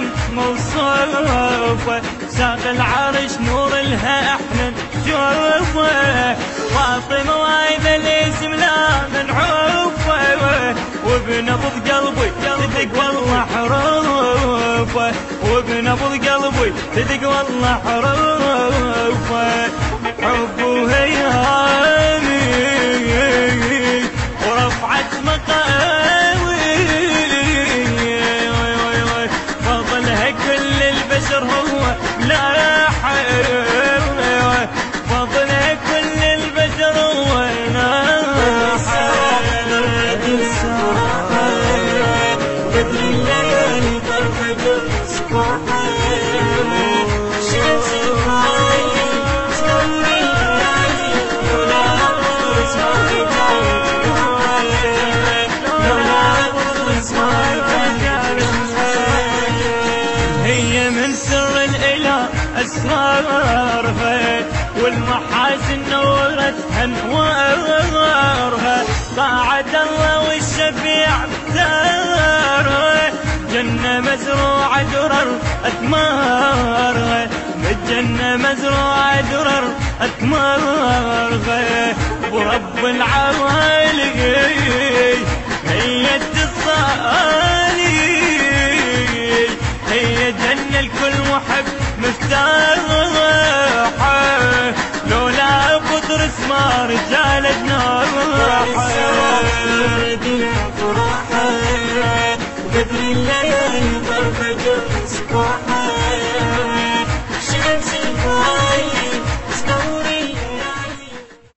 مريم موصوفة، ساق العرش نور لها احنا نشوفه، فاطمة وهذا الاسم لا منعوفه، وبنبض قلبي تدق والله حروفه، وبنبض قلبي تدق والله حروفه، حب هيامي ورفعت مقامي، فضلها كل البشر هو لا حرم، فضلها كل البشر هو لا بدر الليالي طرفة الصبح شمس الراية هي من سر الإله أسرارها، والمحاسن نورتها انوارها، طاعة الله والشفيع بثارها، جنة مزروعة درر أثمارها، بالجنة مزروعة درر أثمارها، ورب العوالي